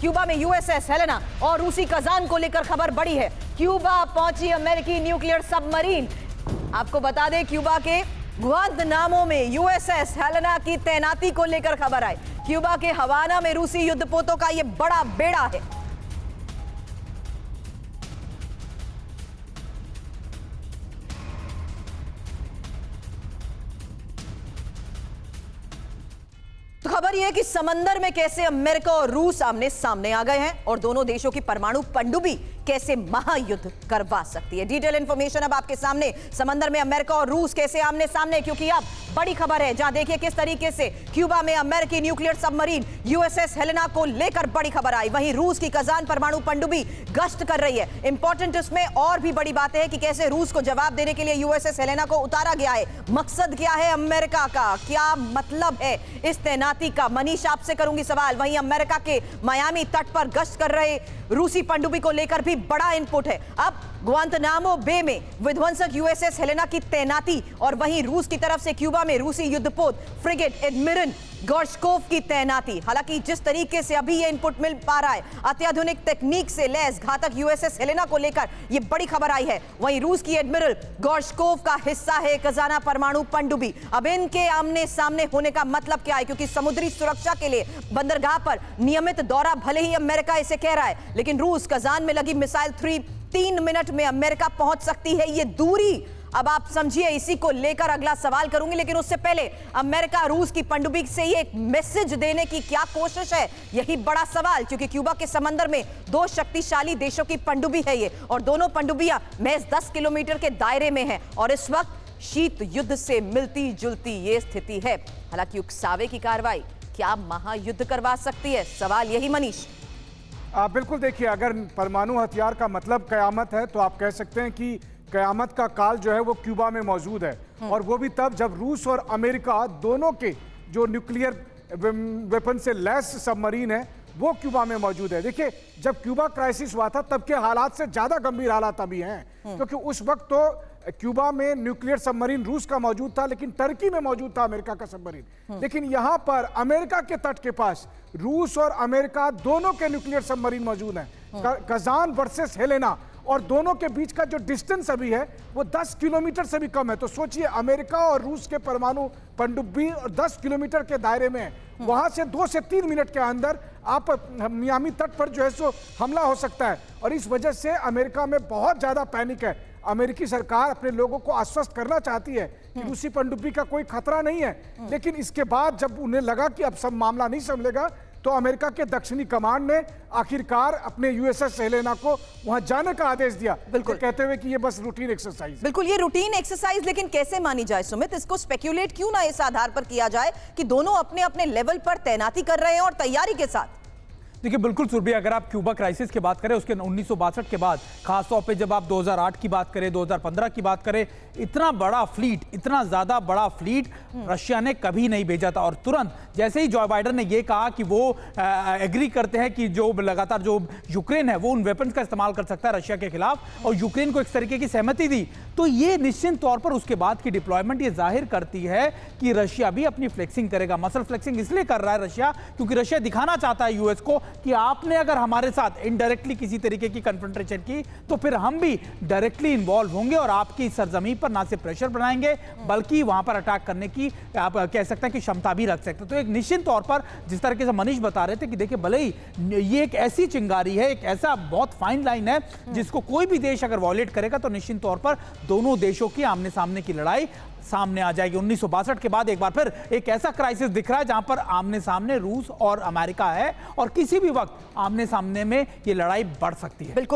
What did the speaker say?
Cuba में USS Helena और रूसी कजान को लेकर खबर बड़ी है। क्यूबा पहुंची अमेरिकी न्यूक्लियर सबमरीन। आपको बता दें, क्यूबा के गुआंतानामो में यूएसएस हेलेना की तैनाती को लेकर खबर आई। क्यूबा के हवाना में रूसी युद्धपोतों का यह बड़ा बेड़ा है। तो खबर यह है कि समंदर में कैसे अमेरिका और रूस आमने सामने आ गए हैं और दोनों देशों की परमाणु पनडुब्बी कैसे महायुद्ध करवा सकती है। डिटेल इंफॉर्मेशन अब आपके सामने। समंदर में अमेरिका और रूस कैसे आमने सामने, क्योंकि अब बड़ी खबर है। जहां देखिए किस तरीके से क्यूबा में अमेरिकी न्यूक्लियर सबमरीन यूएसएस हेलेना को लेकर बड़ी खबर आई। वहीं रूस की कजान परमाणु पनडुब्बी गश्त कर रही है। इंपॉर्टेंट इसमें और भी बड़ी बात है कि कैसे रूस को जवाब देने के लिए यूएसएस हेलेना को उतारा गया है। मकसद क्या है अमेरिका का, क्या मतलब है इस तैनाती का? मनीष, आपसे करूंगी सवाल। वहीं अमेरिका के मायामी तट पर गश्त कर रहे रूसी पनडुब्बी को लेकर भी बड़ा इनपुट है। अब गुआंतानामो बे में विध्वंसक यूएसएस हेलेना की तैनाती और वहीं रूस की तरफ से क्यूबा में रूसी युद्धपोत फ्रिगेट एडमिरल गोर्शकोव की तैनाती। हालांकि जिस तरीके से अभी ये इनपुट मिल पा रहा है, अत्याधुनिक तकनीक से लैस घातक यूएसएस हेलेना को लेकर ये बड़ी खबर आई है। वहीं रूस की एडमिरल गोर्शकोव का हिस्सा है कजाना परमाणु पनडुब्बी। अब इनके आमने सामने होने का मतलब क्या है? क्योंकि समुद्री सुरक्षा के लिए बंदरगाह पर नियमित दौरा भले ही अमेरिका इसे कह रहा है, लेकिन रूस कजान में लगी मिसाइल 3 मिनट में अमेरिका पहुंच सकती है। ये दूरी अब आप समझिए, इसी को लेकर अगला सवाल करूंगी, लेकिन उससे पहले अमेरिका रूस की पनडुब्बी से ये एक मैसेज देने की क्या कोशिश है, यही बड़ा सवाल। क्योंकि क्यूबा के समंदर में दो शक्तिशाली देशों की पनडुब्बी है ये, और दोनों पनडुब्बियां महज 10 किलोमीटर के दायरे में हैं और इस वक्त शीत युद्ध से मिलती जुलती ये स्थिति है। हालांकि उकसावे की कार्रवाई क्या महायुद्ध करवा सकती है, सवाल यही। मनीष, बिल्कुल, देखिए, अगर परमाणु हथियार का मतलब कयामत है तो आप कह सकते हैं कि कयामत का काल जो है वो क्यूबा में मौजूद है। और वो भी तब जब रूस और अमेरिका दोनों के जो न्यूक्लियर वेपन से लैस सबमरीन है वो क्यूबा में मौजूद है। देखिए, जब क्यूबा क्राइसिस हुआ था तब के हालात से ज़्यादा गंभीर हालात अभी हैं, क्योंकि उस वक्त तो क्यूबा में न्यूक्लियर सबमरीन रूस का मौजूद था, लेकिन टर्की में मौजूद था अमेरिका का सबमरीन। लेकिन यहाँ पर अमेरिका के तट के पास रूस और अमेरिका दोनों के न्यूक्लियर सबमरीन मौजूद हैं। कजान वर्सेस हेलेना, और दोनों के बीच का जो डिस्टेंस अभी है वो 10 किलोमीटर से भी कम है। तो सोचिए, अमेरिका और रूस के परमाणु पनडुब्बी 10 किलोमीटर के दायरे में है। वहां से 2 से 3 मिनट के अंदर आप मियामी तट पर जो है सो हमला हो सकता है। और इस वजह से अमेरिका में बहुत ज्यादा पैनिक है। अमेरिकी सरकार अपने लोगों को आश्वस्त करना चाहती है कि रूसी पनडुब्बी का कोई खतरा नहीं है, लेकिन इसके बाद जब उन्हें लगा कि अब सब मामला नहीं संभलेगा, तो अमेरिका के दक्षिणी कमांड ने आखिरकार अपने यूएसएस हेलेना को वहां जाने का आदेश दिया, बिल्कुल कहते हुए कि ये बस रूटीन एक्सरसाइज। बिल्कुल, ये रूटीन एक्सरसाइज, लेकिन कैसे मानी जाए सुमित? इसको स्पेक्यूलेट क्यों ना इस आधार पर किया जाए कि दोनों अपने अपने लेवल पर तैनाती कर रहे हैं और तैयारी के साथ। देखिए, बिल्कुल सुरभि, अगर आप क्यूबा क्राइसिस की बात करें उसके 1962 के बाद, खासतौर पे जब आप 2008 की बात करें, 2015 की बात करें, इतना बड़ा फ्लीट, इतना ज्यादा बड़ा फ्लीट रशिया ने कभी नहीं भेजा था। और तुरंत जैसे ही जो बाइडेन ने ये कहा कि वो एग्री करते हैं कि जो लगातार जो यूक्रेन है वो उन वेपन्स का इस्तेमाल कर सकता है रशिया के खिलाफ, और यूक्रेन को इस तरीके की सहमति दी, तो ये निश्चित तौर पर उसके बाद की डिप्लॉयमेंट ये जाहिर करती है कि रशिया भी अपनी फ्लेक्सिंग करेगा। मसल फ्लेक्सिंग इसलिए कर रहा है रशिया क्योंकि रशिया दिखाना चाहता है यूएस को कि आपने अगर हमारे साथ इनडायरेक्टली किसी तरीके की कन्फ्रंटेशन की तो फिर हम भी डायरेक्टली इन्वॉल्व होंगे और आपकी सरजमीन पर ना सिर्फ प्रेशर बनाएंगे बल्कि वहां पर अटैक करने की आप कह सकते हैं कि क्षमता भी रख सकते हैं। तो एक निश्चित तौर पर जिस तरीके से मनीष बता रहे थे कि देखिए, भले ही ये एक ऐसी चिंगारी है, एक ऐसा बहुत फाइन लाइन है जिसको कोई भी देश अगर वॉयलेट करेगा तो निश्चित तौर पर दोनों देशों की आमने सामने की लड़ाई सामने आ जाएगी। 1962 के बाद एक बार फिर एक ऐसा क्राइसिस दिख रहा है जहां पर आमने सामने रूस और अमेरिका है और किसी भी वक्त आमने सामने में ये लड़ाई बढ़ सकती है। बिल्कुल।